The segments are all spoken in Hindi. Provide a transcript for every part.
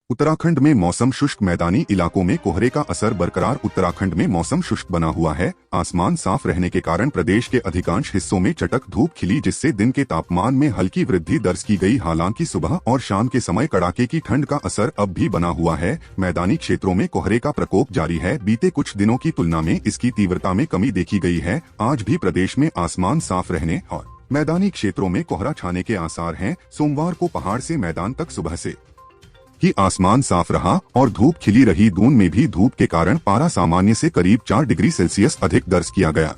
उत्तराखंड में मौसम शुष्क, मैदानी इलाकों में कोहरे का असर बरकरार। उत्तराखंड में मौसम शुष्क बना हुआ है। आसमान साफ रहने के कारण प्रदेश के अधिकांश हिस्सों में चटक धूप खिली, जिससे दिन के तापमान में हल्की वृद्धि दर्ज की गई। हालांकि सुबह और शाम के समय कड़ाके की ठंड का असर अब भी बना हुआ है। मैदानी क्षेत्रों में कोहरे का प्रकोप जारी है। बीते कुछ दिनों की तुलना में इसकी तीव्रता में कमी देखी गई है। आज भी प्रदेश में आसमान साफ रहने और मैदानी क्षेत्रों में कोहरा छाने के आसार हैं। सोमवार को पहाड़ से मैदान तक सुबह से ही आसमान साफ रहा और धूप खिली रही। दून में भी धूप के कारण पारा सामान्य से करीब 4 डिग्री सेल्सियस अधिक दर्ज किया गया।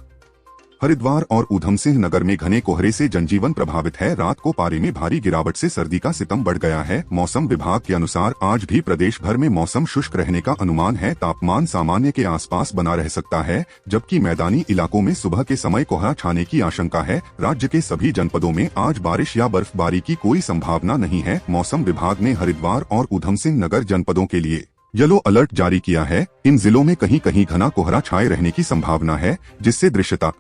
हरिद्वार और ऊधम सिंह नगर में घने कोहरे से जनजीवन प्रभावित है। रात को पारे में भारी गिरावट से सर्दी का सितम बढ़ गया है। मौसम विभाग के अनुसार आज भी प्रदेश भर में मौसम शुष्क रहने का अनुमान है। तापमान सामान्य के आसपास बना रह सकता है, जबकि मैदानी इलाकों में सुबह के समय कोहरा छाने की आशंका है। राज्य के सभी जनपदों में आज बारिश या बर्फबारी की कोई संभावना नहीं है। मौसम विभाग ने हरिद्वार और ऊधम सिंह नगर जनपदों के लिए येलो अलर्ट जारी किया है। इन जिलों में कहीं कहीं घना कोहरा छाए रहने की संभावना है, जिससे दृश्यता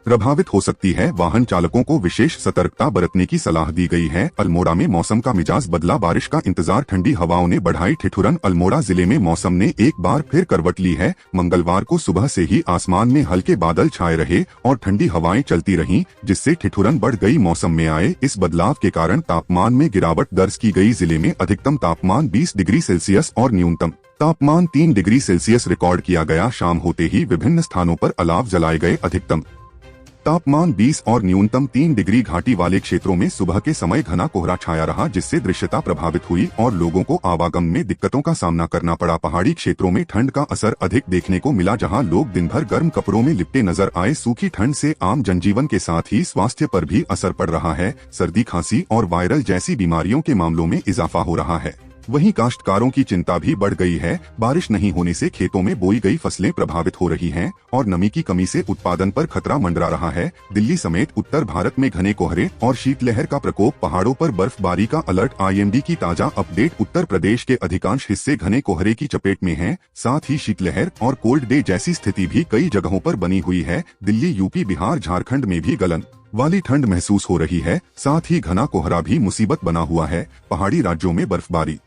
प्रभावित हो सकती है। वाहन चालकों को विशेष सतर्कता बरतने की सलाह दी गई है। अल्मोड़ा में मौसम का मिजाज बदला, बारिश का इंतजार, ठंडी हवाओं ने बढ़ाई ठिठुरन। अल्मोड़ा जिले में मौसम ने एक बार फिर करवट ली है। मंगलवार को सुबह से ही आसमान में हल्के बादल छाए रहे और ठंडी हवाएं चलती रहीं, जिससे ठिठुरन बढ़ गई। मौसम में आए इस बदलाव के कारण तापमान में गिरावट दर्ज की गई। जिले में अधिकतम तापमान 20 डिग्री सेल्सियस और न्यूनतम तापमान 3 डिग्री सेल्सियस रिकॉर्ड किया गया। शाम होते ही विभिन्न स्थानों पर अलाव जलाए गए। अधिकतम तापमान 20 और न्यूनतम 3 डिग्री। घाटी वाले क्षेत्रों में सुबह के समय घना कोहरा छाया रहा, जिससे दृश्यता प्रभावित हुई और लोगों को आवागमन में दिक्कतों का सामना करना पड़ा। पहाड़ी क्षेत्रों में ठंड का असर अधिक देखने को मिला, जहां लोग दिन भर गर्म कपड़ों में लिपटे नजर आए। सूखी ठंड से आम जनजीवन के साथ ही स्वास्थ्य पर भी असर पड़ रहा है। सर्दी, खांसी और वायरल जैसी बीमारियों के मामलों में इजाफा हो रहा है। वहीं काश्तकारों की चिंता भी बढ़ गई है। बारिश नहीं होने से खेतों में बोई गई फसलें प्रभावित हो रही हैं और नमी की कमी से उत्पादन पर खतरा मंडरा रहा है। दिल्ली समेत उत्तर भारत में घने कोहरे और शीतलहर का प्रकोप, पहाड़ों पर बर्फबारी का अलर्ट। आईएमडी की ताजा अपडेट। उत्तर प्रदेश के अधिकांश हिस्से घने कोहरे की चपेट में हैं। साथ ही शीतलहर और कोल्ड डे जैसी स्थिति भी कई जगहों पर बनी हुई है। दिल्ली, यूपी, बिहार, झारखंड में भी गलन वाली ठंड महसूस हो रही है। साथ ही घना कोहरा भी मुसीबत बना हुआ है। पहाड़ी राज्यों में बर्फबारी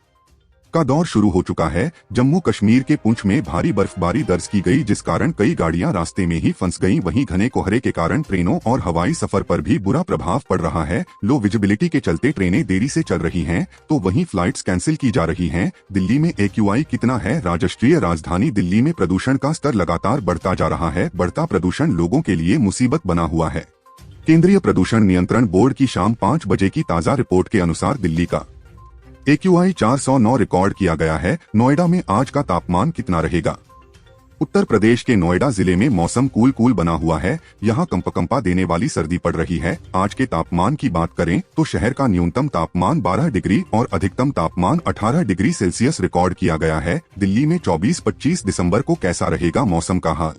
का दौर शुरू हो चुका है। जम्मू कश्मीर के पुंछ में भारी बर्फबारी दर्ज की गई, जिस कारण कई गाड़ियां रास्ते में ही फंस गईं। वहीं घने कोहरे के कारण ट्रेनों और हवाई सफर पर भी बुरा प्रभाव पड़ रहा है। लो विजिबिलिटी के चलते ट्रेनें देरी से चल रही हैं, तो वहीं फ्लाइट्स कैंसिल की जा रही हैं। दिल्ली में AQI कितना है? राष्ट्रीय राजधानी दिल्ली में प्रदूषण का स्तर लगातार बढ़ता जा रहा है। बढ़ता प्रदूषण लोगों के लिए मुसीबत बना हुआ है। केंद्रीय प्रदूषण नियंत्रण बोर्ड की शाम 5 बजे की ताजा रिपोर्ट के अनुसार दिल्ली का AQI 409 रिकॉर्ड किया गया है। नोएडा में आज का तापमान कितना रहेगा? उत्तर प्रदेश के नोएडा जिले में मौसम कूल बना हुआ है। यहाँ कंपकंपा देने वाली सर्दी पड़ रही है। आज के तापमान की बात करें तो शहर का न्यूनतम तापमान 12 डिग्री और अधिकतम तापमान 18 डिग्री सेल्सियस रिकॉर्ड किया गया है। दिल्ली में 24-25 दिसंबर को कैसा रहेगा मौसम का हाल?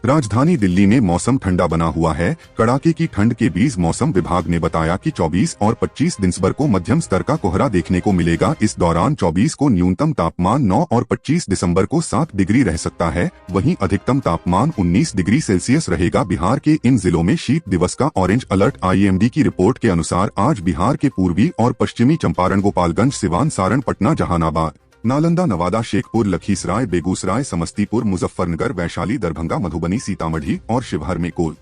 राजधानी दिल्ली में मौसम ठंडा बना हुआ है। कड़ाके की ठंड के बीच मौसम विभाग ने बताया कि 24 और 25 दिसंबर को मध्यम स्तर का कोहरा देखने को मिलेगा। इस दौरान 24 को न्यूनतम तापमान 9 और 25 दिसंबर को 7 डिग्री रह सकता है। वहीं अधिकतम तापमान 19 डिग्री सेल्सियस रहेगा। बिहार के इन जिलों में शीत दिवस का ऑरेंज अलर्ट। आईएमडी की रिपोर्ट के अनुसार आज बिहार के पूर्वी और पश्चिमी चंपारण, गोपालगंज, सिवान, सारण, पटना, जहानाबाद, नालंदा, नवादा, शेखपुर, लखीसराय, बेगूसराय, समस्तीपुर, मुजफ्फरनगर, वैशाली, दरभंगा, मधुबनी, सीतामढ़ी और शिवहर में कोल